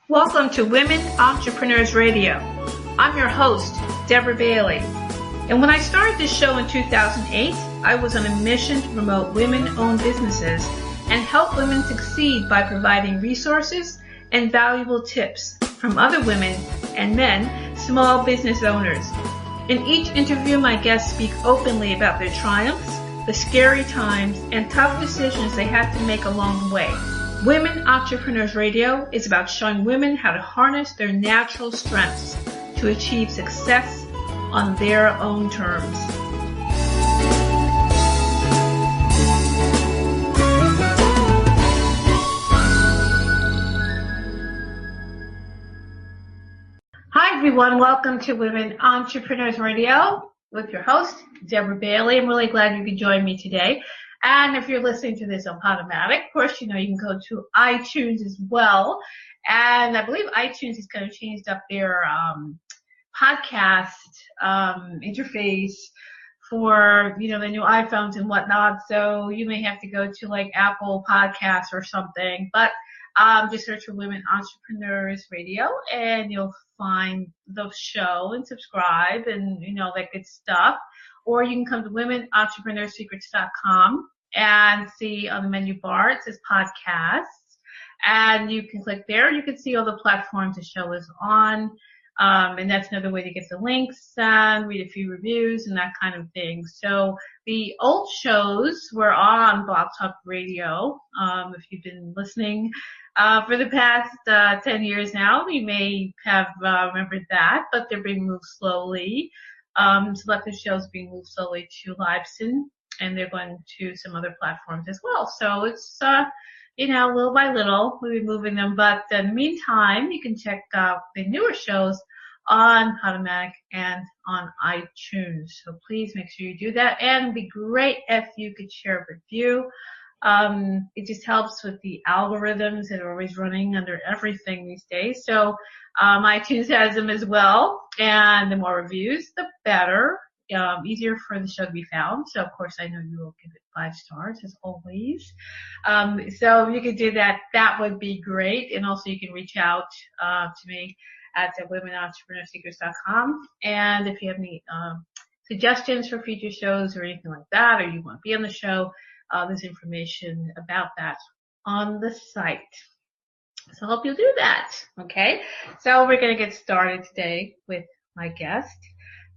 Welcome to Women Entrepreneurs Radio. I'm your host, Deborah Bailey. And when I started this show in 2008, I was on a mission to promote women-owned businesses and help women succeed by providing resources and valuable tips from other women and men, small business owners. In each interview, my guests speak openly about their triumphs, the scary times, and tough decisions they had to make along the way. Women Entrepreneurs Radio is about showing women how to harness their natural strengths to achieve success on their own terms. Hi everyone, welcome to Women Entrepreneurs Radio with your host, Deborah Bailey. I'm really glad you could join me today. And if you're listening to this on Podomatic, of course, you know you can go to iTunes as well. And I believe iTunes has kind of changed up their podcast interface for, you know, the new iPhones and whatnot. So you may have to go to like Apple Podcasts or something. But just search for Women Entrepreneurs Radio and you'll find the show and subscribe and, you know, that good stuff. Or you can come to womenentrepreneursecrets.com and see on the menu bar, it says podcasts. And you can click there. You can see all the platforms the show is on. And that's another way to get the links and read a few reviews and that kind of thing. So the old shows were on Blog Talk Radio. If you've been listening for the past 10 years now, you may have remembered that, but they're being moved slowly. Selected shows being moved slowly to Libsyn, and they're going to some other platforms as well. So it's, little by little, we'll be moving them. But in the meantime, you can check out the newer shows on Podomatic and on iTunes. So please make sure you do that. And it'd be great if you could share a review. It just helps with the algorithms that are always running under everything these days. So iTunes has them as well, and the more reviews, the better. Easier for the show to be found. So of course I know you will give it 5 stars as always. So if you could do that, that would be great. And also you can reach out to me at womenentrepreneursecrets.com. And if you have any suggestions for future shows or anything like that, or you want to be on the show, there's information about that on the site. So I hope you'll do that. Okay. So we're going to get started today with my guest.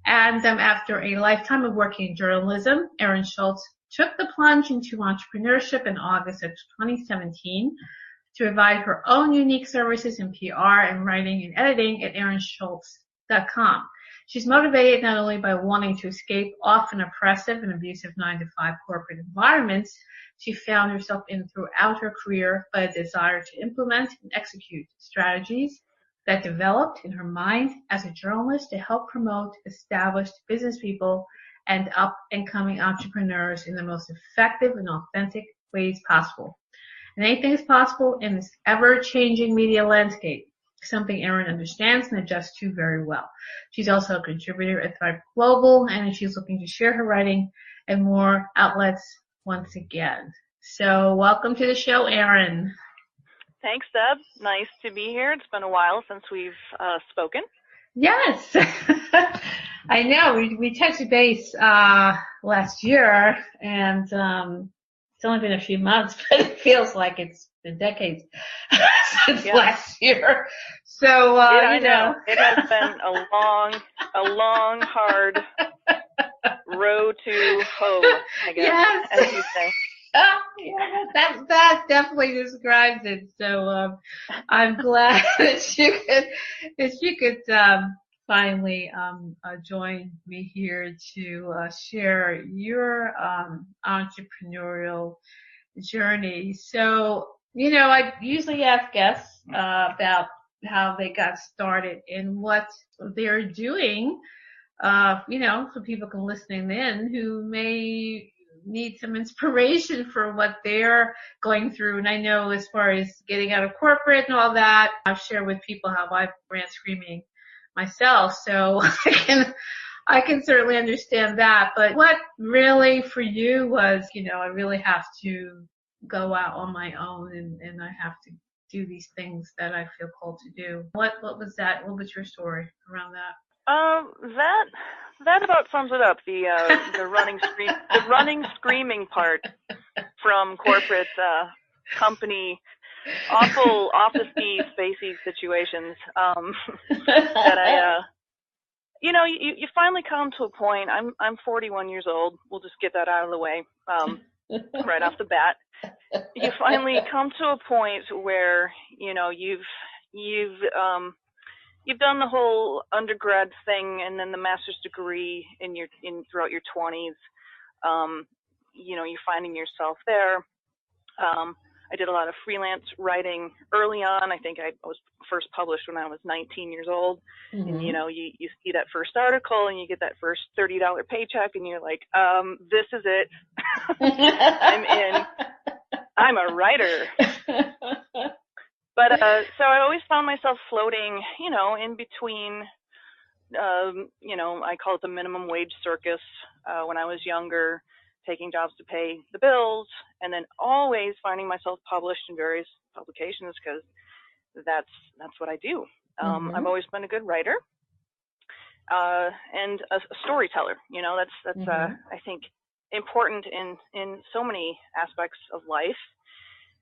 And after a lifetime of working in journalism, Erin Schultz took the plunge into entrepreneurship in August of 2017 to provide her own unique services in PR and writing and editing at erinschultz.com. She's motivated not only by wanting to escape often oppressive and abusive 9-to-5 corporate environments she found herself in throughout her career, but a desire to implement and execute strategies that developed in her mind as a journalist to help promote established business people and up-and-coming entrepreneurs in the most effective and authentic ways possible. And anything is possible in this ever-changing media landscape, something Erin understands and adjusts to very well. She's also a contributor at Thrive Global, and she's looking to share her writing and more outlets once again. So welcome to the show, Erin. Thanks, Deb. Nice to be here. It's been a while since we've spoken. Yes. I know. We touched base last year, and it's only been a few months, but it feels like it's been decades since last year. So, I know. It has been a long, hard road to hoe, I guess, yes. as you say. Yeah, that definitely describes it. So I'm glad that you could finally join me here to share your entrepreneurial journey. So, I usually ask guests about how they got started and what they're doing, so people can listen in who may need some inspiration for what they're going through. And I know as far as getting out of corporate and all that, I've shared with people how I ran screaming myself. So I can certainly understand that. But what really for you was, I really have to go out on my own and I have to do these things that I feel called to do. What was that? What was your story around that? That about sums it up. The running screaming part from corporate company, awful office-y, spacey situations that I you finally come to a point. I'm 41 years old. We'll just get that out of the way right off the bat. You finally come to a point where you've done the whole undergrad thing and then the master's degree throughout your 20s. You're finding yourself there. I did a lot of freelance writing early on. I think I was first published when I was 19 years old. Mm-hmm. And, you see that first article and you get that first $30 paycheck and you're like, this is it. I'm in. I'm a writer. But so I always found myself floating, in between, I call it the minimum wage circus when I was younger, taking jobs to pay the bills, and then always finding myself published in various publications because that's what I do. Mm-hmm. I've always been a good writer and a storyteller. That's mm-hmm. I think important in so many aspects of life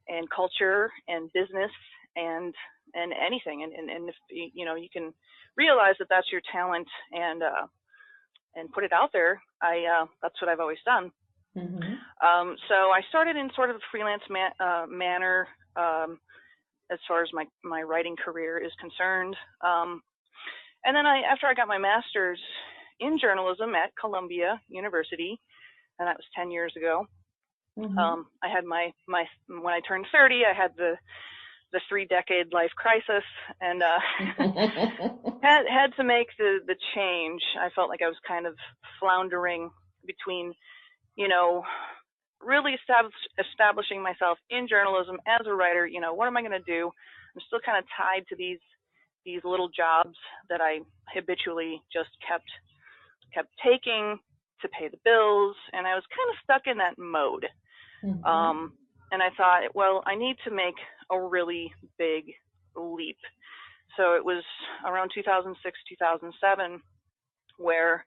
and culture and business and anything. And if you can realize that that's your talent and put it out there, that's what I've always done. Mm-hmm. So I started in sort of a freelance manner as far as my writing career is concerned. And then after I got my master's in journalism at Columbia University, and that was 10 years ago, mm-hmm. I had when I turned 30, I had the 3-decade life crisis and had to make the change. I felt like I was kind of floundering between really establishing myself in journalism as a writer. What am I going to do? I'm still kind of tied to these little jobs that I habitually just kept taking to pay the bills, and I was kind of stuck in that mode. Mm-hmm. And I thought, well, I need to make a really big leap. So it was around 2006, 2007, where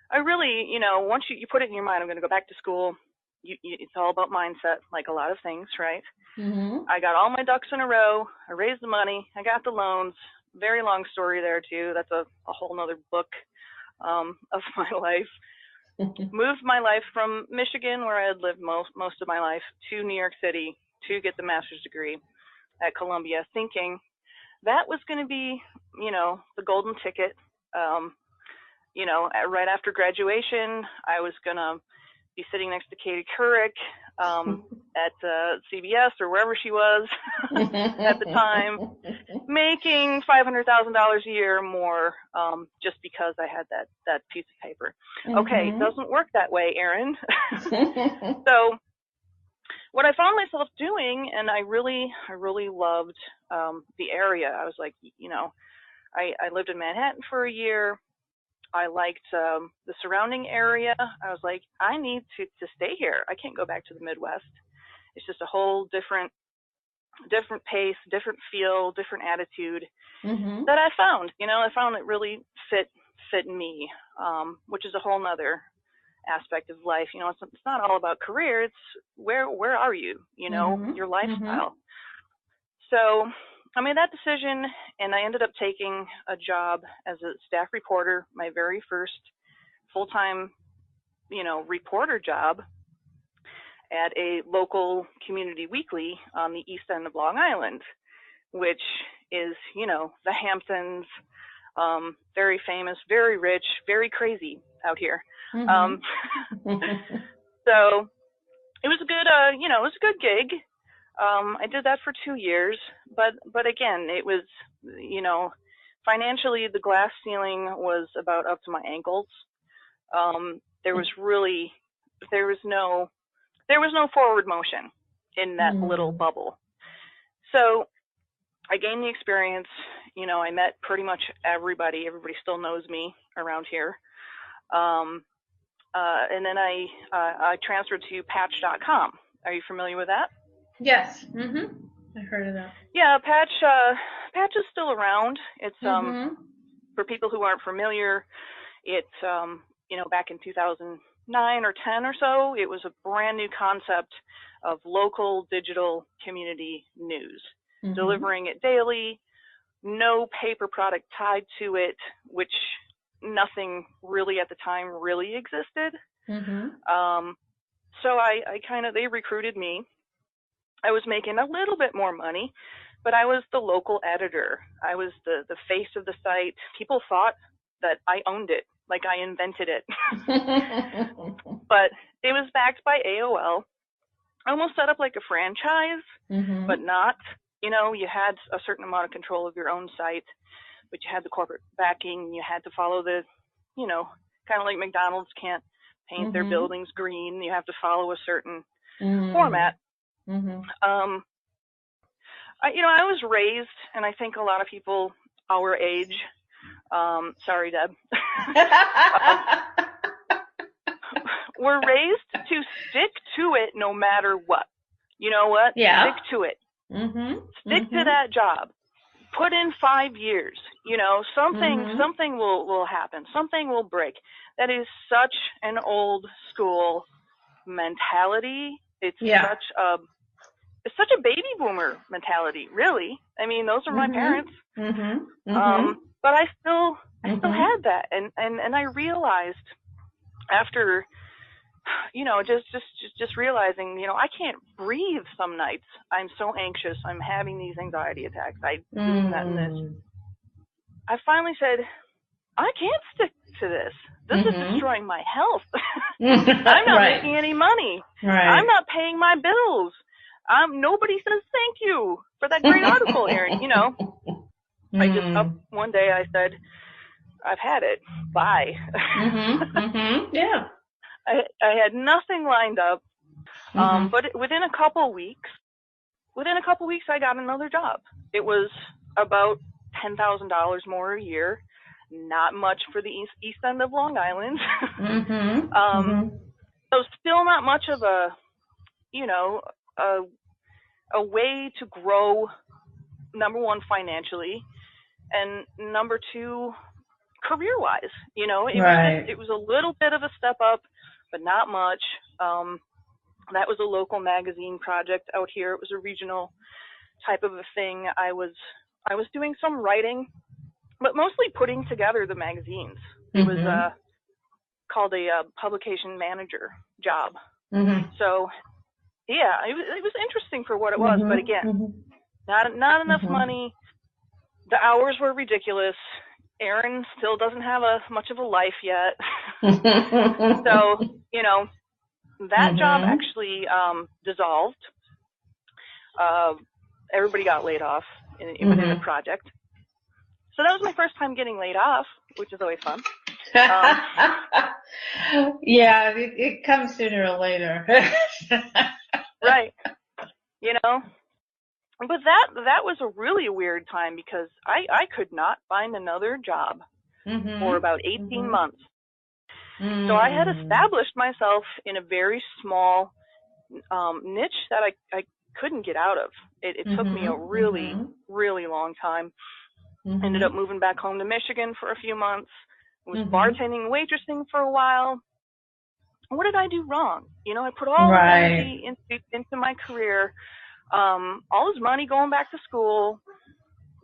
I really, once you put it in your mind, I'm going to go back to school. It's all about mindset, like a lot of things, right? Mm-hmm. I got all my ducks in a row. I raised the money. I got the loans. Very long story there too. That's a whole nother book of my life. Moved my life from Michigan, where I had lived most of my life, to New York City to get the master's degree at Columbia, thinking that was going to be, the golden ticket. Right after graduation, I was going to be sitting next to Katie Couric at CBS or wherever she was at the time, making $500,000 a year more just because I had that piece of paper. Mm-hmm. Okay, it doesn't work that way, Erin. So what I found myself doing, and I really loved the area. I was like, I lived in Manhattan for a year. I liked the surrounding area. I was like, I need to stay here. I can't go back to the Midwest. It's just a whole different pace, different feel, different attitude mm-hmm. that I found. I found it really fit me, which is a whole nother aspect of life. It's not all about career. It's where are you? Mm-hmm. Your lifestyle. Mm-hmm. So I made that decision, and I ended up taking a job as a staff reporter, my very first full-time, reporter job at a local community weekly on the east end of Long Island, which is, the Hamptons, very famous, very rich, very crazy out here. Mm-hmm. So it was a good gig. I did that for 2 years, but again, it was, financially the glass ceiling was about up to my ankles. There was no forward motion in that little bubble. So I gained the experience. I met pretty much everybody. Everybody still knows me around here. And then I transferred to Patch.com. Are you familiar with that? Yes. Mm-hmm. I heard of that. Yeah, Patch is still around. It's for people who aren't familiar, it's back in 2009 or 10 or so, it was a brand new concept of local digital community news, delivering it daily, no paper product tied to it, which nothing really at the time really existed. So they recruited me. I was making a little bit more money, but I was the local editor. I was the face of the site. People thought that I owned it, like I invented it. But it was backed by AOL. Almost set up like a franchise, but not. You had a certain amount of control of your own site, but you had the corporate backing. You had to follow the, kind of like McDonald's can't paint their buildings green. You have to follow a certain format. I was raised, and I think a lot of people our age, sorry, Deb, were raised to stick to it no matter what. You know what? Yeah. Stick to it. Stick to that job. Put in 5 years. Something will happen. Something will break. That is such an old school mentality. It's such a baby boomer mentality, really. I mean, those are my parents. But I still had that, and I realized after, just realizing, I can't breathe some nights. I'm so anxious. I'm having these anxiety attacks. I do that and this. I finally said, I can't stick to this. This is destroying my health. I'm not making any money. I'm not paying my bills. Nobody says thank you for that great article, Erin. I just up one day I said, I've had it. Bye. Yeah. I had nothing lined up. But within a couple weeks, I got another job. It was about $10,000 more a year. Not much for the east end of Long Island. So still not much of a way to grow, number one, financially, and number two, career-wise. It was a little bit of a step up, but not much. That was a local magazine project out here. It was a regional type of a thing. I was doing some writing, but mostly putting together the magazines. It was called a publication manager job. So, yeah, it was interesting for what it was, but again, not enough money. The hours were ridiculous. Erin still doesn't have much of a life yet. So, that job actually dissolved. Everybody got laid off within the project. So that was my first time getting laid off, which is always fun. Yeah, it comes sooner or later. Right. But that was a really weird time because I could not find another job for about 18 months. So I had established myself in a very small niche that I couldn't get out of. It took me a really, really long time. Ended up moving back home to Michigan for a few months. Was bartending, waitressing for a while. What did I do wrong? I put all the energy into my career, all this money going back to school,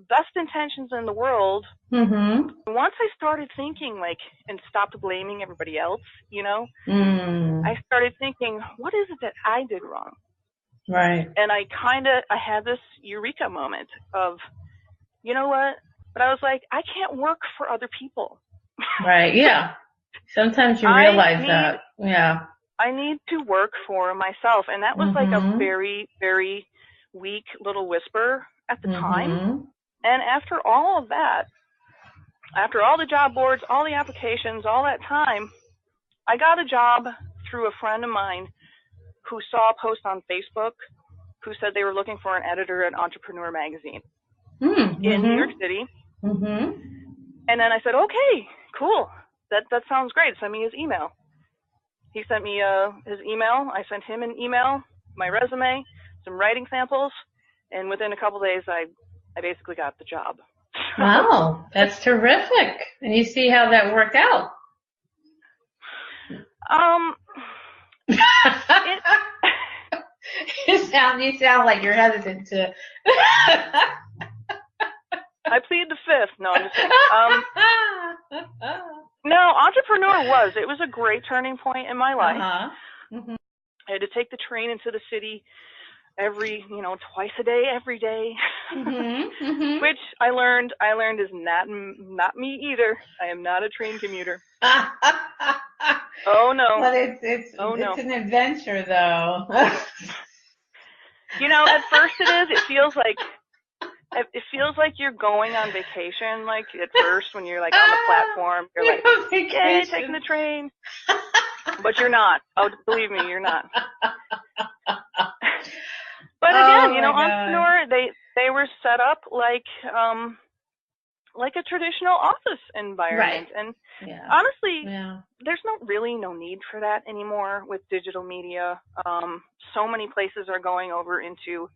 best intentions in the world. Once I started thinking and stopped blaming everybody else, I started thinking, what is it that I did wrong? Right. And I had this Eureka moment of, you know what? But I was like, I can't work for other people. Right. Yeah. Sometimes you realize that. Yeah. I need to work for myself. And that was like a very, very weak little whisper at the time. And after all of that, after all the job boards, all the applications, all that time, I got a job through a friend of mine who saw a post on Facebook who said they were looking for an editor at Entrepreneur magazine in New York City. And then I said, okay, cool. That sounds great. Send me his email. He sent me his email. I sent him an email, my resume, some writing samples, And within a couple of days, I basically got the job. Wow, that's terrific. And you see how that worked out. You sound like you're hesitant to. I plead the fifth. No, I'm just kidding. No, entrepreneur it was a great turning point in my life. Uh-huh. Mm-hmm. I had to take the train into the city twice a day, every day, Mm-hmm. Mm-hmm. which I learned is not me either. I am not a train commuter. Oh no. But it's an adventure though. At first it is. It feels like you're going on vacation. Like at first when you're like on the platform, you're like, "Yay, taking the train," but you're not. Oh, believe me, you're not. But again, entrepreneur, they were set up like a traditional office environment, right. and honestly, there's no need for that anymore with digital media. So many places are going over into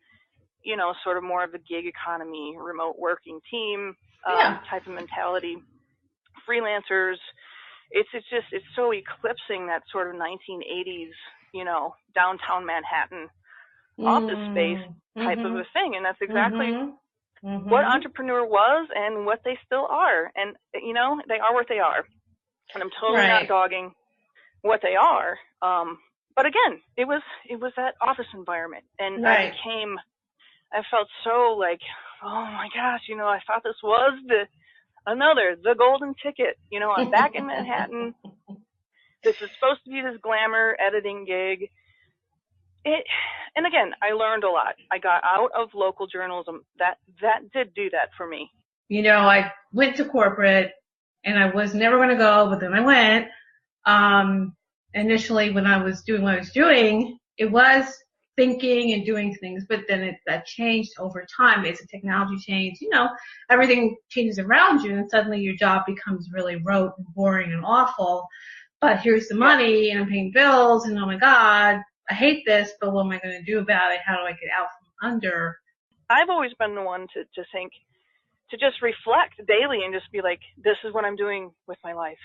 sort of more of a gig economy, remote working team type of mentality. Freelancers, it's so eclipsing that sort of 1980s, downtown Manhattan office space type of a thing. And that's exactly what entrepreneur was and what they still are. And, they are what they are. And I'm totally not dogging what they are. But again, it was that office environment. And I felt so like, oh my gosh, I thought this was the golden ticket. I'm back in Manhattan. This is supposed to be this glamour editing gig. And again, I learned a lot. I got out of local journalism. That did do that for me. I went to corporate and I was never going to go, but then I went. Initially when I was doing what I was doing, it was thinking and doing things, but then that changed over time. As a technology change, everything changes around you and suddenly your job becomes really rote and boring and awful. But here's the money and I'm paying bills and oh my God, I hate this, but what am I going to do about it? How do I get out from under? I've always been the one to think, to just reflect daily and just be like, this is what I'm doing with my life.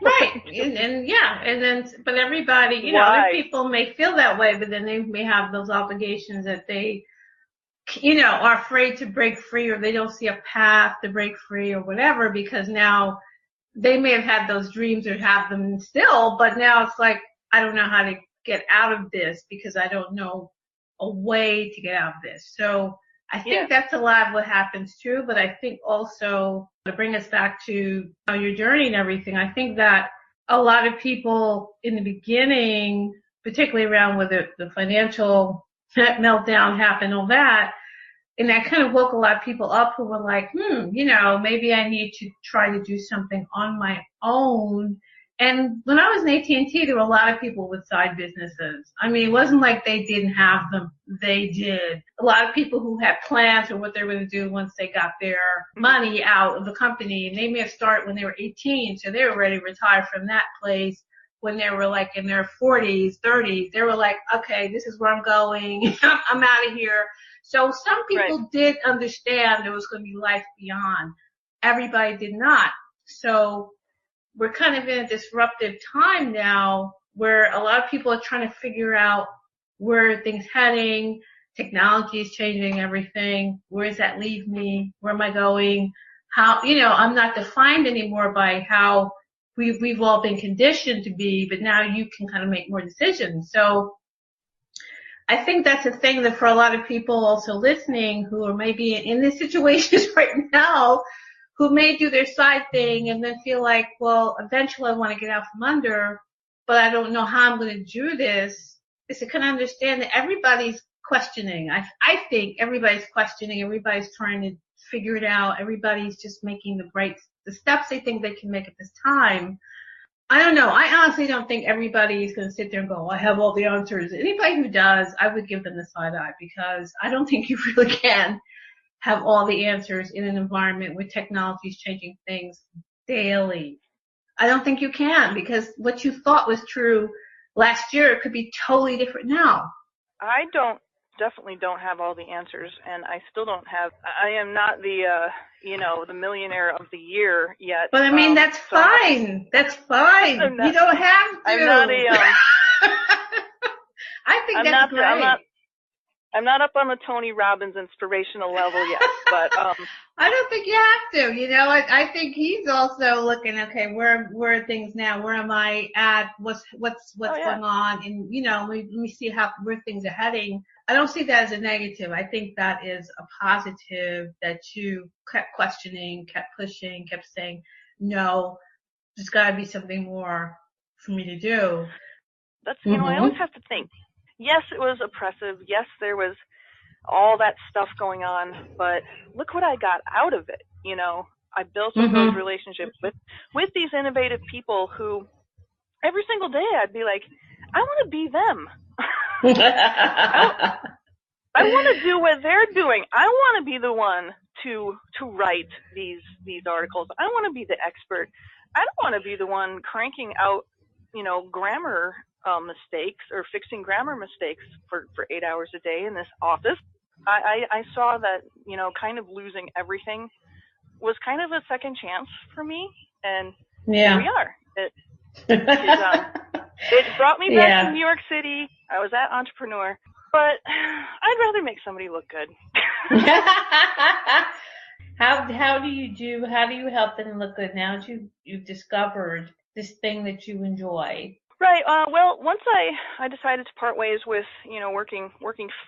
Right. But everybody, other people may feel that way, but then they may have those obligations that they, are afraid to break free or they don't see a path to break free or whatever because now they may have had those dreams or have them still, but now it's like, I don't know how to get out of this because I don't know a way to get out of this. So I think that's a lot of what happens too, but I think also to bring us back to your journey and everything, I think that a lot of people in the beginning, particularly around with the financial meltdown happened, all that, and that kind of woke a lot of people up who were like, maybe I need to try to do something on my own. And when I was in AT&T, there were a lot of people with side businesses. I mean, it wasn't like they didn't have them. They did. A lot of people who had plans for what they were going to do once they got their money out of the company. And they may have started when they were 18, so they were ready to retire from that place. When they were like in their 40s, 30s, they were like, okay, this is where I'm going. I'm out of here. So some people did understand there was going to be life beyond. Everybody did not. So we're kind of in a disruptive time now where a lot of people are trying to figure out where things heading. Technology is changing everything. Where does that leave me? Where am I going? How, I'm not defined anymore by how we've all been conditioned to be, but now you can kind of make more decisions. So I think that's a thing that for a lot of people also listening who are maybe in these situations right now, who may do their side thing and then feel like, well, eventually I want to get out from under, but I don't know how I'm going to do this. Is to kind of understand that everybody's questioning. I think everybody's questioning. Everybody's trying to figure it out. Everybody's just making the steps they think they can make at this time. I don't know. I honestly don't think everybody's going to sit there and go, I have all the answers. Anybody who does, I would give them the side eye because I don't think you really can have all the answers in an environment where technology is changing things daily. I don't think you can because what you thought was true last year could be totally different now. I don't definitely don't have all the answers, and I still don't have. I am not the the millionaire of the year yet. But I mean, that's fine. That's fine. You don't have to. I'm not a. I think that's great. I'm not up on the Tony Robbins inspirational level yet, but I don't think you have to. I think he's also looking. Okay, where are things now? Where am I at? What's going on? And let me see where things are heading. I don't see that as a negative. I think that is a positive that you kept questioning, kept pushing, kept saying, no, there's got to be something more for me to do. That's I always have to think. Yes, it was oppressive. Yes, there was all that stuff going on, but look what I got out of it. I built some of those relationships with these innovative people who every single day I'd be like, I want to be them. I want to do what they're doing. I want to be the one to write these articles. I want to be the expert. I don't want to be the one cranking out, grammar mistakes or fixing grammar mistakes for 8 hours a day in this office. I saw that, kind of losing everything was kind of a second chance for me. And here we are. It brought me back to New York City. I was at Entrepreneur, but I'd rather make somebody look good. How do you help them look good now that you've discovered this thing that you enjoy? Right. Well, once I decided to part ways with, working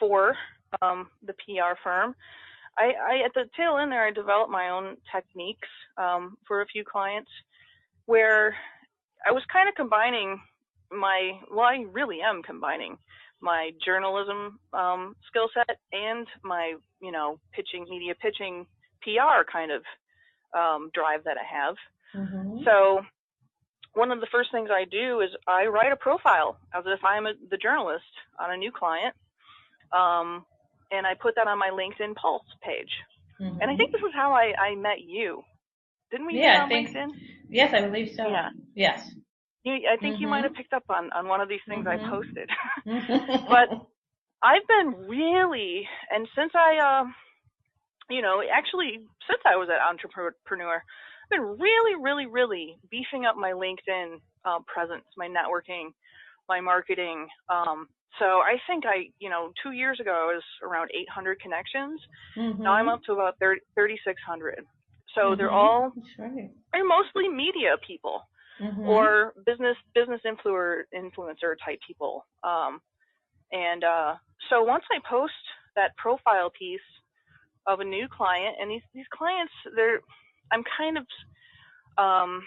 for the PR firm, I at the tail end there, I developed my own techniques for a few clients where I was kind of combining I really am combining my journalism skill set and my, media pitching PR kind of drive that I have. Mm-hmm. So one of the first things I do is I write a profile as if I'm the journalist on a new client. And I put that on my LinkedIn Pulse page. Mm-hmm. And I think this is how I met you. Didn't we meet on LinkedIn? Yes, I believe so. Yeah. Yes. I think you might have picked up on one of these things I posted. But I've been really, and since I, since I was at Entrepreneur, I've been really, really, really beefing up my LinkedIn presence, my networking, my marketing. So I think 2 years ago I was around 800 connections. Mm-hmm. Now I'm up to about 3,600. So they're they're mostly media people. Mm-hmm. Or business influencer type people. So once I post that profile piece of a new client, and these clients, I'm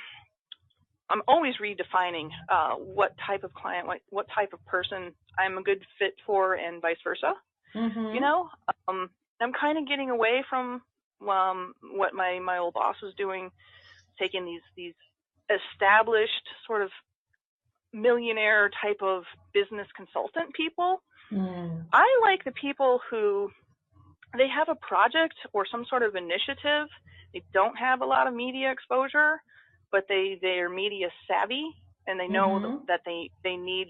always redefining what type of client, what type of person I'm a good fit for, and vice versa. Mm-hmm. I'm kind of getting away from what my old boss was doing, taking these established sort of millionaire type of business consultant people. I like the people who they have a project or some sort of initiative. They don't have a lot of media exposure, but they're media savvy and they know that they need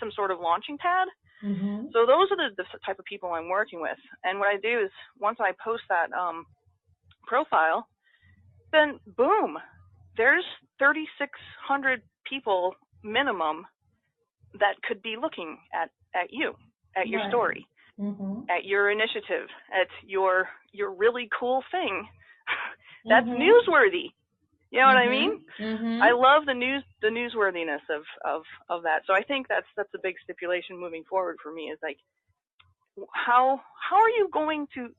some sort of launching pad. Mm-hmm. So those are the type of people I'm working with. And what I do is once I post that profile, then boom, there's 3,600 people minimum that could be looking at you, at your story, at your initiative, at your really cool thing that's newsworthy. You know what I mean? Mm-hmm. I love the newsworthiness of that. So I think that's a big stipulation moving forward for me is like, how are you going to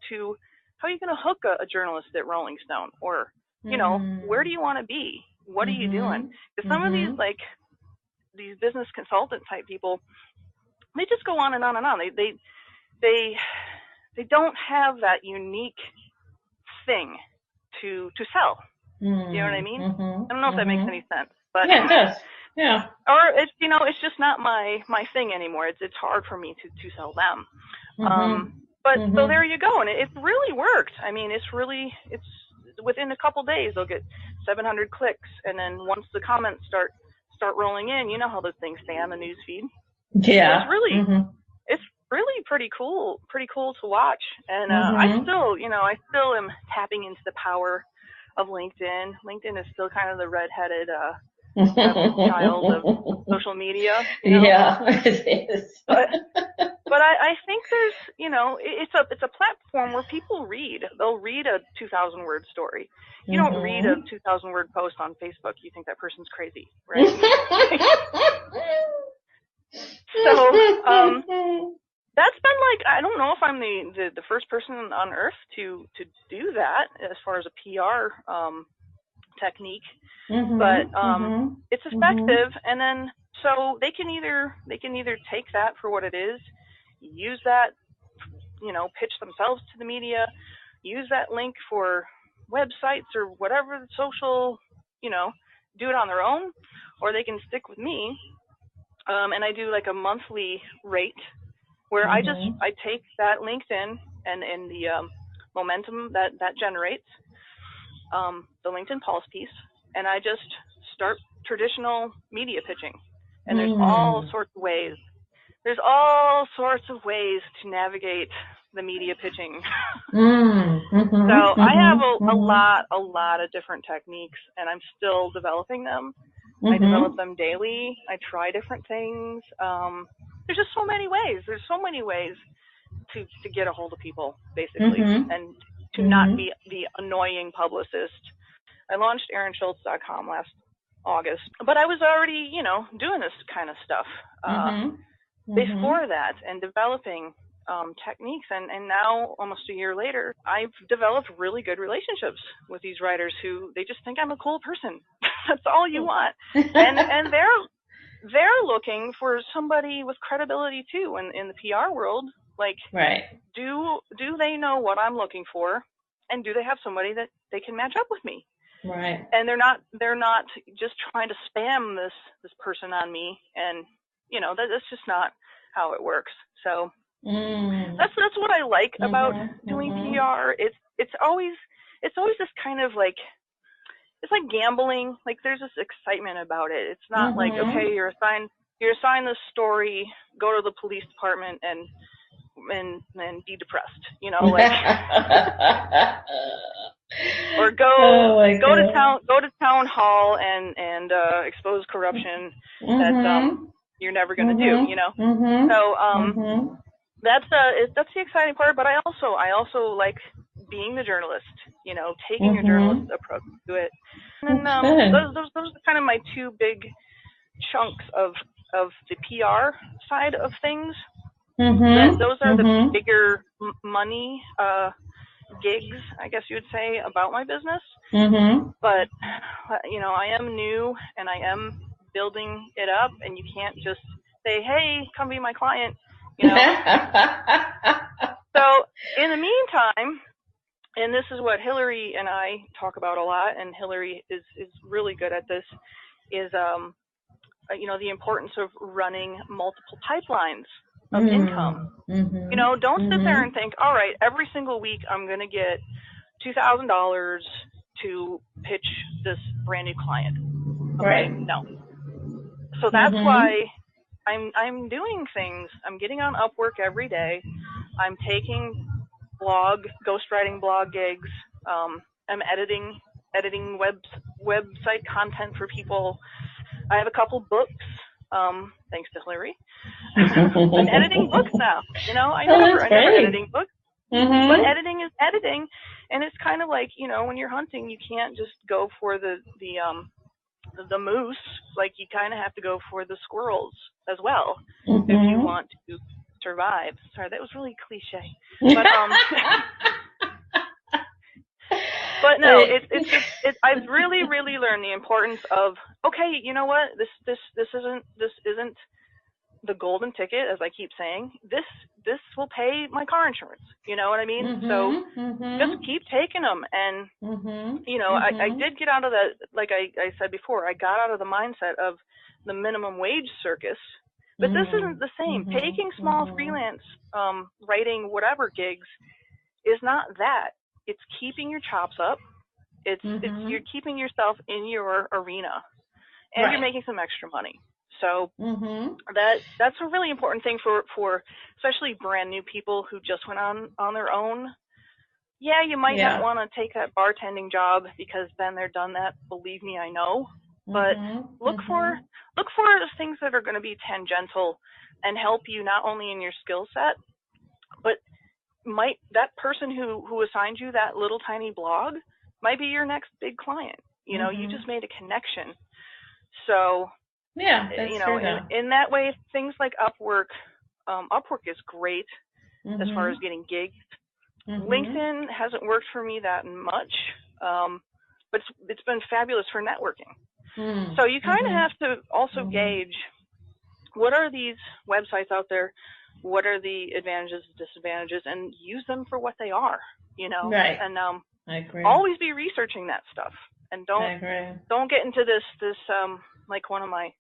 hook a journalist at Rolling Stone, or where do you want to be? What are you doing? Because some of these these business consultant type people, they just go on and on and on. They don't have that unique thing to sell. You know what I mean? I don't know if that makes any sense, but yeah, it does. Yeah. Or it's just not my thing anymore. It's hard for me to sell them. So there you go, and it really worked. I mean, it's within a couple days they'll get 700 clicks, and then once the comments start rolling in, you know how those things stay on the news feed. Yeah. So it's really pretty cool to watch. And I still am tapping into the power of LinkedIn. LinkedIn is still kind of the redheaded child of social media. Yeah, it is. But I think there's, it's a platform where people read. They'll read a 2,000-word story. You don't read a 2,000-word post on Facebook. You think that person's crazy, right? So that's been like, I don't know if I'm the first person on earth to do that as far as a PR technique, but it's effective. And then so they can either take that for what it is, use that, pitch themselves to the media, use that link for websites or whatever social, do it on their own, or they can stick with me. And I do like a monthly rate where I take that LinkedIn and the momentum that generates, the LinkedIn Pulse piece, and I just start traditional media pitching. And there's all sorts of ways. There's all sorts of ways to navigate the media pitching. So I have a lot of different techniques, and I'm still developing them. I develop them daily. I try different things. There's just so many ways. There's so many ways to get a hold of people, basically, and to not be the annoying publicist. I launched ErinSchultz.com last August, but I was already, doing this kind of stuff before that and developing techniques. And now, almost a year later, I've developed really good relationships with these writers who they just think I'm a cool person. That's all you want. And they're looking for somebody with credibility too in the PR world. Like, do they know what I'm looking for, and do they have somebody that they can match up with me? Right. And they're not just trying to spam this person on me, and that's just not how it works. So that's what I like about doing PR. It's always this kind of like, it's like gambling. Like, there's this excitement about it. It's not like, okay, you're assigned this story, go to the police department and be depressed, like, or go to town hall and expose corruption that you're never going to do, So that's the exciting part. But I also like being the journalist, taking a journalist approach to it. And those are kind of my two big chunks of the PR side of things. Those are the bigger money gigs, I guess you would say, about my business. But I am new and I am building it up, and you can't just say, hey, come be my client, So in the meantime, and this is what Hillary and I talk about a lot, and Hillary is really good at this, is the importance of running multiple pipelines of income. Don't sit there and think, all right, every single week I'm going to get $2,000 to pitch this brand new client. Okay, right. No. So that's why I'm doing things. I'm getting on Upwork every day. I'm taking ghostwriting blog gigs. I'm editing website content for people. I have a couple books. Thanks to Hillary. I'm editing books now. I never editing books. But editing is editing, and it's kind of like, when you're hunting, you can't just go for the moose. Like, you kind of have to go for the squirrels as well if you want to survive. Sorry, that was really cliche. But but no, I've really learned the importance of, okay, you know what? This isn't the golden ticket, as I keep saying. This will pay my car insurance. You know what I mean? So just keep taking them. And I did get out of the, like I said before, I got out of the mindset of the minimum wage circus. But this isn't the same. Taking small freelance writing whatever gigs is not that. It's keeping your chops up. It's you're keeping yourself in your arena, and you're making some extra money. So that's a really important thing for especially brand new people who just went on their own. Yeah, you might not want to take that bartending job because then they're done that. Believe me, I know. But look for things that are going to be tangential and help you not only in your skill set, but that person who assigned you that little tiny blog might be your next big client. You know, you just made a connection. So yeah, that's true, in that way, things like Upwork is great as far as getting gigs. LinkedIn hasn't worked for me that much, but it's been fabulous for networking. So you kind of have to also gauge what are these websites out there, what are the advantages and disadvantages, and use them for what they are, you know. Right. And I agree. always be researching that stuff, and don't get into this like one of my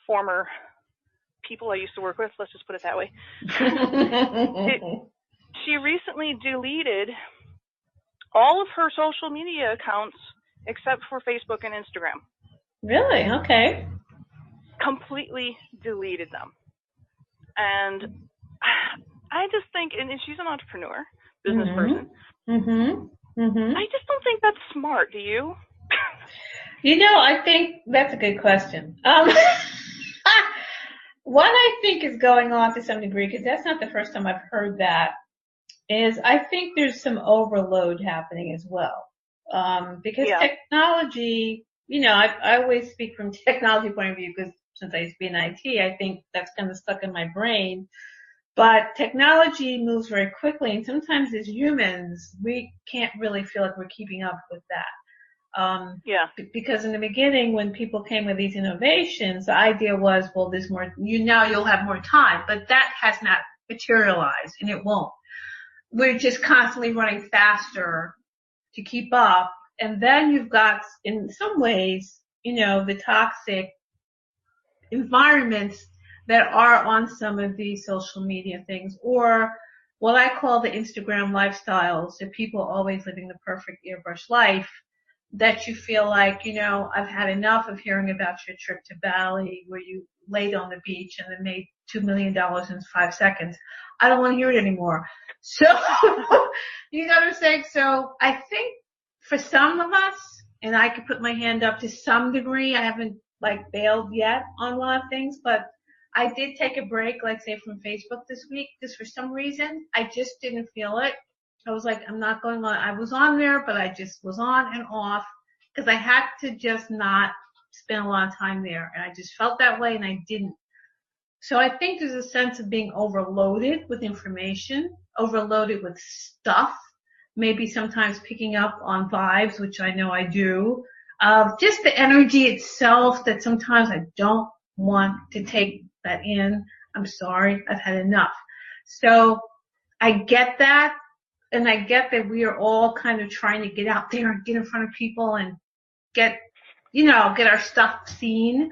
former people I used to work with, let's just put it that way. She recently deleted all of her social media accounts except for Facebook and Instagram. Really? Okay. Completely deleted them. And I just think, and she's an entrepreneur, business person. I just don't think that's smart. Do you? You know, I think that's a good question. What I think is going on to some degree, because that's not the first time I've heard that, is I think there's some overload happening as well. Because technology, you know, I always speak from technology point of view because since I used to be in IT, I think that's kind of stuck in my brain. But technology moves very quickly, and sometimes as humans, we can't really feel like we're keeping up with that. Because in the beginning, when people came with these innovations, the idea was, well, there's more, you'll have more time, but that has not materialized, and it won't. We're just constantly running faster to keep up. And then you've got, in some ways, you know, the toxic environments that are on some of these social media things, or what I call the Instagram lifestyles, the people always living the perfect airbrush life, that you feel like, you know, I've had enough of hearing about your trip to Bali where you laid on the beach and then made $2 million in 5 seconds. I don't want to hear it anymore. So, you know what I'm saying? So I think for some of us, and I could put my hand up to some degree, I haven't like bailed yet on a lot of things, but I did take a break, like say from Facebook this week, because for some reason I just didn't feel it. I was like, I'm not going on. I was on there, but I just was on and off because I had to just not spend a lot of time there. And I just felt that way and I didn't. So I think there's a sense of being overloaded with information, overloaded with stuff, maybe sometimes picking up on vibes, which I know I do, just the energy itself that sometimes I don't want to take that in. I'm sorry, I've had enough. So I get that, and I get that we are all kind of trying to get out there and get in front of people and get our stuff seen.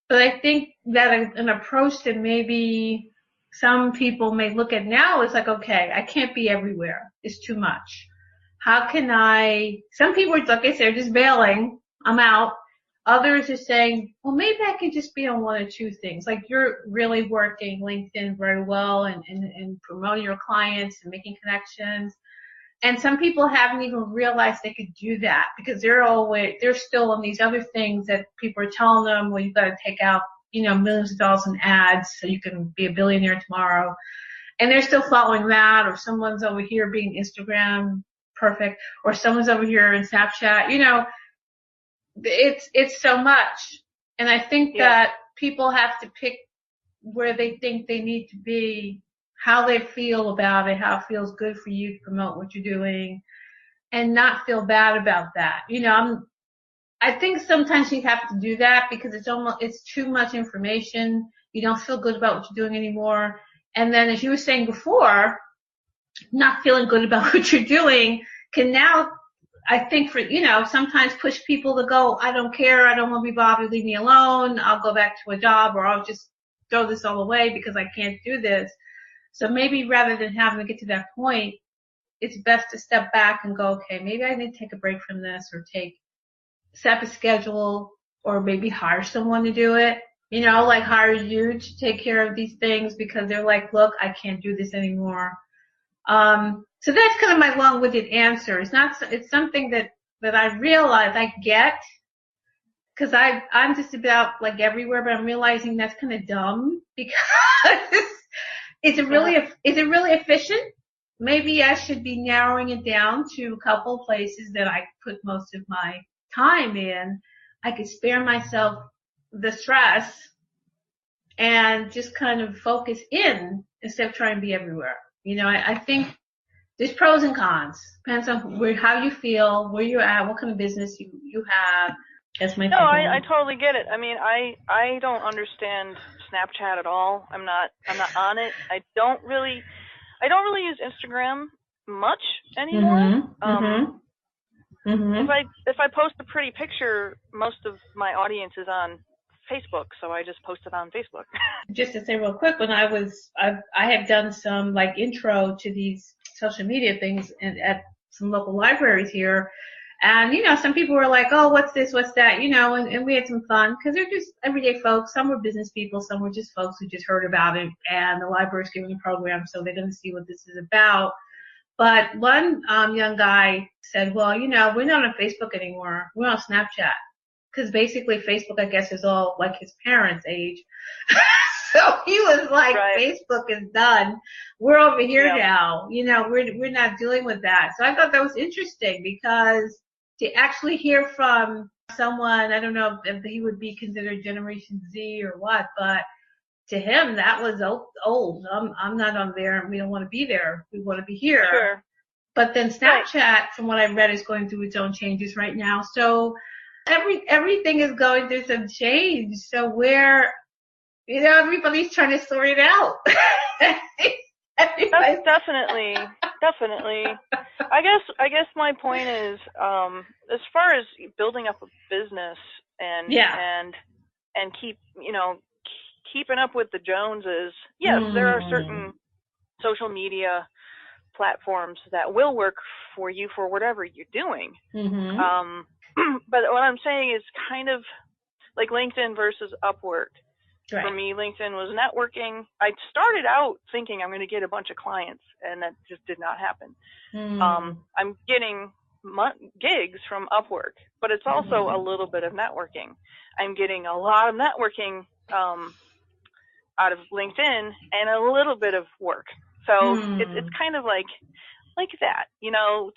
But I think that an approach that maybe some people may look at now is like, okay, I can't be everywhere. It's too much. How can some people are, like I said, just bailing. I'm out. Others are saying, well, maybe I can just be on one or two things. Like you're really working LinkedIn very well and promoting your clients and making connections. And some people haven't even realized they could do that because they're still on these other things that people are telling them, well, you've got to take out, millions of dollars in ads so you can be a billionaire tomorrow. And they're still following that, or someone's over here being Instagram perfect, or someone's over here in Snapchat, it's so much. And I think that people have to pick where they think they need to be, how they feel about it, how it feels good for you to promote what you're doing, and not feel bad about that. I think sometimes you have to do that because it's too much information. You don't feel good about what you're doing anymore. And then as you were saying before, not feeling good about what you're doing can now, I think sometimes push people to go, I don't care, I don't want to be bothered, leave me alone, I'll go back to a job, or I'll just throw this all away because I can't do this. So maybe rather than having to get to that point, it's best to step back and go, okay, maybe I need to take a break from this, or set up a schedule, or maybe hire someone to do it. like hire you to take care of these things because they're like, look, I can't do this anymore. So that's kind of my long-winded answer. It's something that I realize I get because I'm just about like everywhere, but I'm realizing that's kind of dumb because is it really efficient? Maybe I should be narrowing it down to a couple places that I put most of my time in. I could spare myself the stress and just kind of focus in instead of trying to be everywhere. I think there's pros and cons. Depends on how you feel, where you're at, what kind of business you have. That's my No, I totally get it. I mean, I don't understand Snapchat at all. I'm not on it. I don't really use Instagram much anymore. If I post a pretty picture, most of my audience is on Facebook, so I just post it on Facebook. Just to say real quick, when I have done some like intro to these social media things at some local libraries here. And, some people were like, oh, what's this, what's that, and we had some fun because they're just everyday folks. Some were business people, some were just folks who just heard about it and the library's giving a program, so they're going to see what this is about. But one young guy said, well, we're not on Facebook anymore. We're on Snapchat. Because basically Facebook, I guess, is all like his parents' age. So he was like, right. Facebook is done. We're over here now. We're not dealing with that. So I thought that was interesting because to actually hear from someone, I don't know if he would be considered Generation Z or what, but to him that was old. I'm not on there and we don't want to be there. We want to be here. Sure. But then Snapchat, from what I read, is going through its own changes right now. So everything is going through some change. So everybody's trying to sort it out. That's definitely. I guess my point is, as far as building up a business and keeping up with the Joneses, yes, there are certain social media platforms that will work for you for whatever you're doing. But what I'm saying is kind of like LinkedIn versus Upwork. Right. For me, LinkedIn was networking. I started out thinking I'm going to get a bunch of clients, and that just did not happen. I'm getting gigs from Upwork, but it's also a little bit of networking. I'm getting a lot of networking out of LinkedIn and a little bit of work. So it's kind of like that,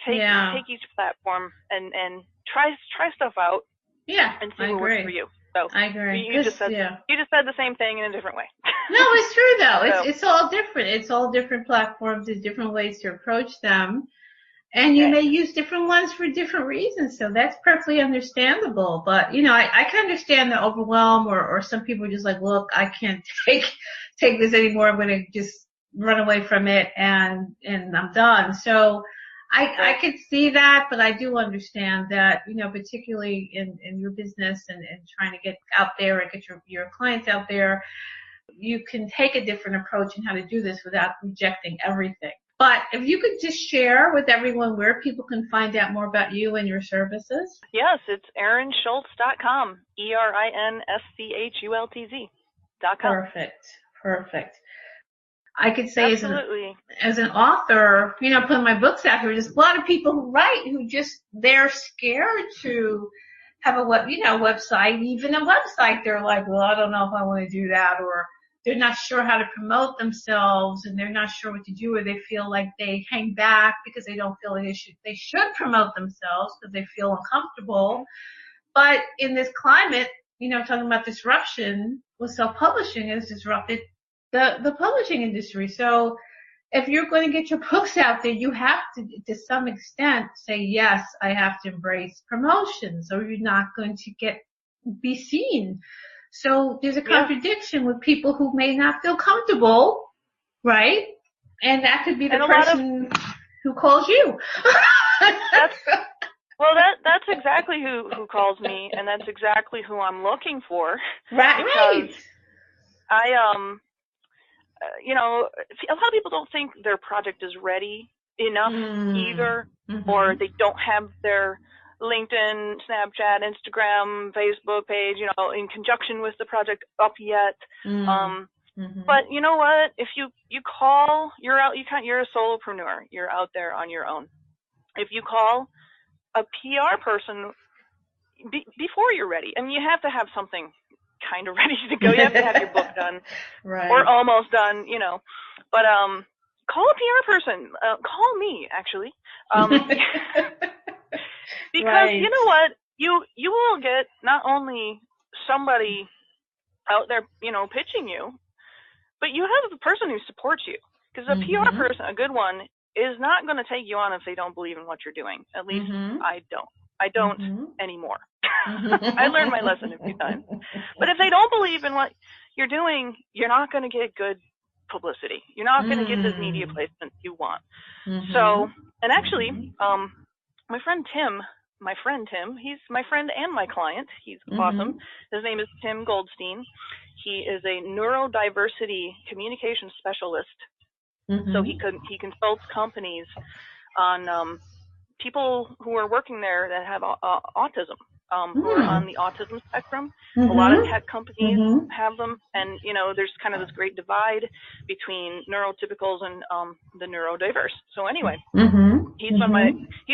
take each platform and try stuff out. Yeah, and see what works for you. So I agree. You just said the same thing in a different way. No, it's true though. It's all different. It's all different platforms. There's different ways to approach them. And you may use different ones for different reasons. So that's perfectly understandable. But, I can understand the overwhelm or some people are just like, look, I can't take this anymore. I'm going to just run away from it and I'm done. So I could see that, but I do understand that, particularly in your business and trying to get out there and get your clients out there, you can take a different approach in how to do this without rejecting everything. But if you could just share with everyone where people can find out more about you and your services. Yes, it's ErinSchultz.com, ErinSchultz.com. Perfect. I could say absolutely. As an author, putting my books out here, there's a lot of people who write who they're scared to have a website, even a website. They're like, well, I don't know if I want to do that, or they're not sure how to promote themselves and they're not sure what to do, or they feel like they hang back because they don't feel like they should promote themselves because they feel uncomfortable. But in this climate, talking about disruption with self-publishing has disrupted the publishing industry. So if you're going to get your books out there, you have to some extent, say, yes, I have to embrace promotions, or you're not going to be seen. So there's a contradiction with people who may not feel comfortable, right? And that could be the person who calls you. That's exactly who calls me, and that's exactly who I'm looking for. Right. A lot of people don't think their project is ready enough either, or they don't have their LinkedIn, Snapchat, Instagram, Facebook page, in conjunction with the project up yet. But you know what? If you call, you're out. You're a solopreneur. You're out there on your own. If you call a PR person before you're ready, I mean, you have to have something kind of ready to go. You have to have your book done, right, or almost done, But call a PR person. Call me, actually, because right. you know what? You will get not only somebody out there, pitching you, but you have a person who supports you. Because a PR person, a good one, is not going to take you on if they don't believe in what you're doing. At least I don't. I don't anymore. I learned my lesson a few times. But if they don't believe in what you're doing, you're not going to get good publicity. You're not going to get the media placement you want. So, and actually, my friend Tim, he's my friend and my client. He's awesome. His name is Tim Goldstein. He is a neurodiversity communication specialist. So he consults companies on people who are working there that have autism, who are on the autism spectrum. A lot of tech companies have them, and there's kind of this great divide between neurotypicals and the neurodiverse. So anyway, he's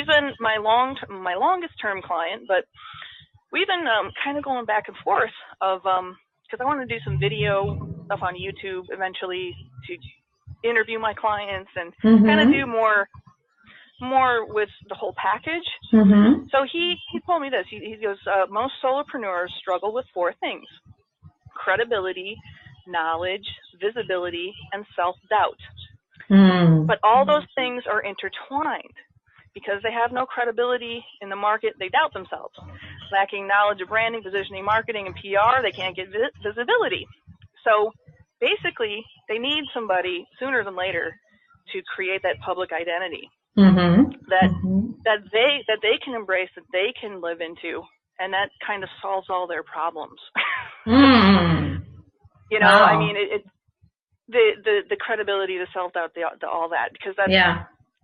been my longest term client, but we've been kind of going back and forth of because I want to do some video stuff on YouTube eventually to interview my clients and kind of do more with the whole package. So he told me this. He goes, most solopreneurs struggle with 4 things: credibility, knowledge, visibility, and self-doubt. But all those things are intertwined. Because they have no credibility in the market, they doubt themselves. Lacking knowledge of branding, positioning, marketing, and PR, they can't get visibility. So basically, they need somebody sooner than later to create that public identity that they can embrace, that they can live into, and that kind of solves all their problems. Wow. I mean, the credibility, the self-doubt, the all that, because that's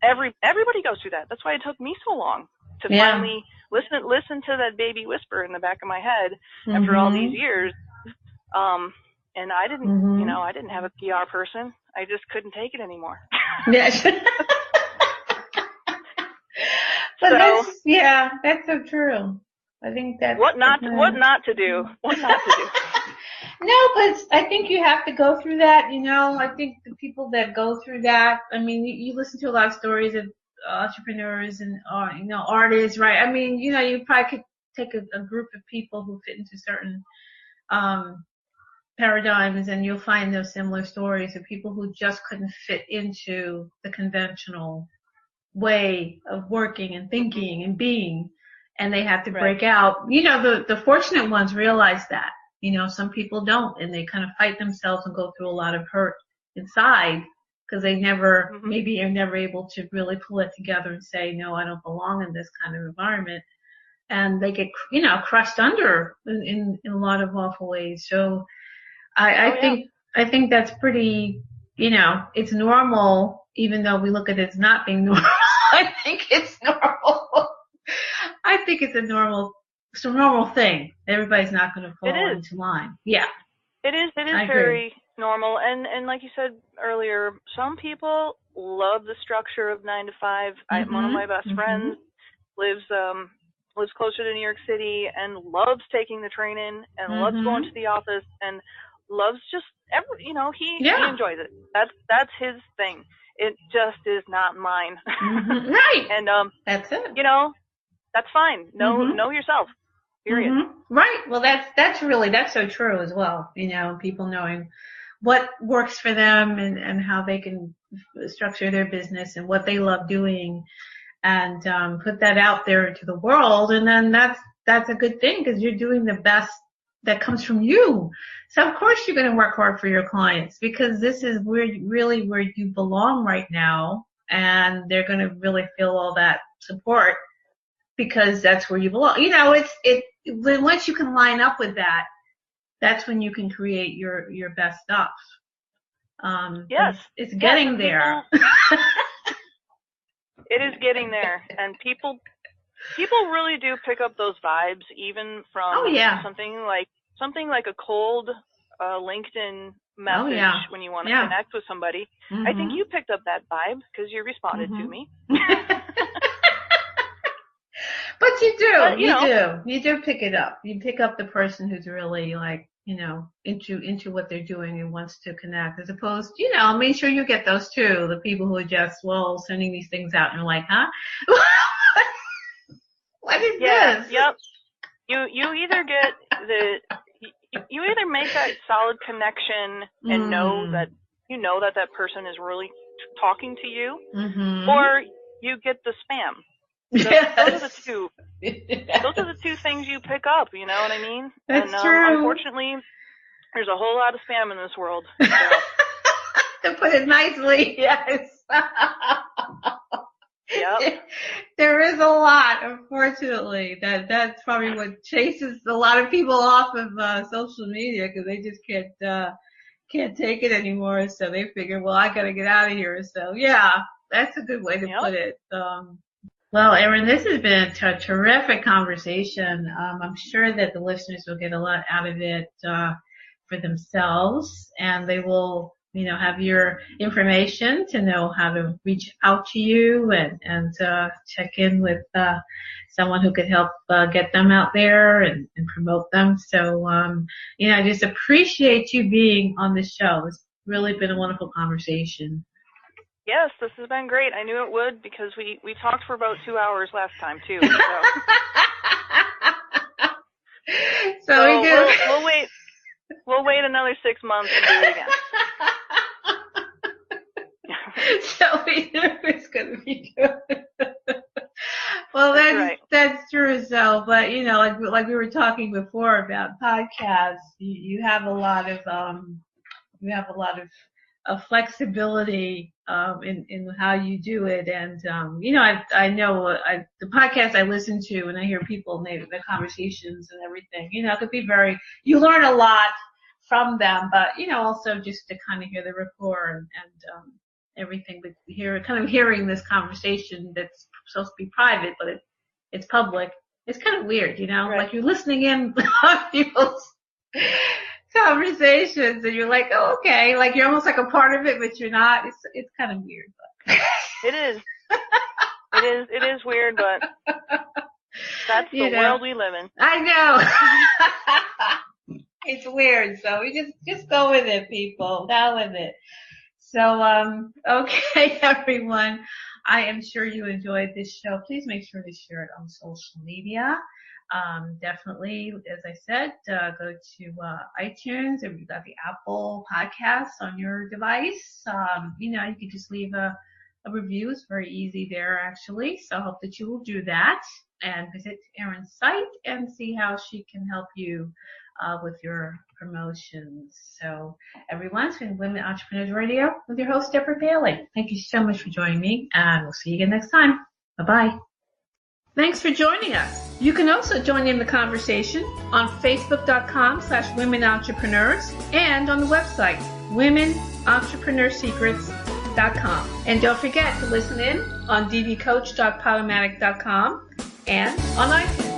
everybody goes through that. That's why it took me so long to finally listen to that baby whisper in the back of my head after all these years. And I didn't, I didn't have a PR person. I just couldn't take it anymore. Yes. But that's so true. I think that's what not to do. No, but I think you have to go through that. I think the people that go through that. I mean, you listen to a lot of stories of entrepreneurs and artists, right? I mean, you probably could take a group of people who fit into certain paradigms, and you'll find those similar stories of people who just couldn't fit into the conventional way of working and thinking and being, and they have to break out. The fortunate ones realize that. Some people don't, and they kind of fight themselves and go through a lot of hurt inside because they never, maybe are never able to really pull it together and say, no, I don't belong in this kind of environment. And they get, crushed under in a lot of awful ways. So I think that's pretty, it's normal, even though we look at it as not being normal. I think it's normal. I think it's a normal thing. Everybody's not going to fall into line. Yeah. It is very normal. And like you said earlier, some people love the structure of 9 to 5. One of my best friends lives closer to New York City and loves taking the train in and loves going to the office and loves just he enjoys it. That's his thing. It just is not mine. Right. And that's it. That's fine. Know yourself. Period. Right. Well, that's so true as well. People knowing what works for them and how they can structure their business and what they love doing, and put that out there into the world. And then that's a good thing because you're doing the best that comes from you. So of course you're going to work hard for your clients because this is where you belong right now, and they're going to really feel all that support because that's where you belong. Once you can line up with that, that's when you can create your best stuff. Yes. It's getting there. It is getting there, and people People really do pick up those vibes, even from something like a cold LinkedIn message when you want to connect with somebody. Mm-hmm. I think you picked up that vibe because you responded to me. But you do pick it up. You pick up the person who's really like, into what they're doing and wants to connect, as opposed, make sure you get those too. The people who are just, sending these things out and you're like, huh? What is this? Yep. You either get you either make that solid connection and know that that person is really talking to you, or you get the spam. Those are the two. Those are the two things you pick up. You know what I mean? That's true. Unfortunately, there's a whole lot of spam in this world. So. To put it nicely, yes. Yep. There is a lot, unfortunately. That's probably what chases a lot of people off of social media, because they just can't take it anymore. So they figure, well, I got to get out of here. So yeah, that's a good way to put it. Well, Erin, this has been a terrific conversation. I'm sure that the listeners will get a lot out of it for themselves, and they will, have your information to know how to reach out to you and check in with someone who could help get them out there and promote them. So, I just appreciate you being on the show. It's really been a wonderful conversation. Yes, this has been great. I knew it would, because we talked for about 2 hours last time too. So we'll wait another 6 months and do it again. So we know it's going to be good. Well, that's true. So, but like we were talking before about podcasts, you have a lot of flexibility in how you do it, and I know the podcast I listen to, and I hear people and the conversations and everything. It could be you learn a lot from them, but also just to kind of hear the rapport and everything. But hearing this conversation that's supposed to be private, but it's public. It's kind of weird, Right. Like you're listening in on people's conversations, and you're like, oh, okay, like you're almost like a part of it, but you're not. It's kind of weird, but it is. It is weird, but that's the world we live in. I know. It's weird, so we just go with it, people. Go with it. So, okay, everyone. I am sure you enjoyed this show. Please make sure to share it on social media. Definitely, as I said, go to iTunes, or you've got the Apple Podcasts on your device. You can just leave a review. It's very easy there, actually. So I hope that you will do that and visit Erin's site and see how she can help you with your promotions. So everyone, it's been Women Entrepreneurs Radio with your host, Deborah Bailey. Thank you so much for joining me, and we'll see you again next time. Bye-bye. Thanks for joining us. You can also join in the conversation on Facebook.com/Women Entrepreneurs and on the website, WomenEntrepreneursSecrets.com. And don't forget to listen in on dvcoach.podomatic.com and on iTunes.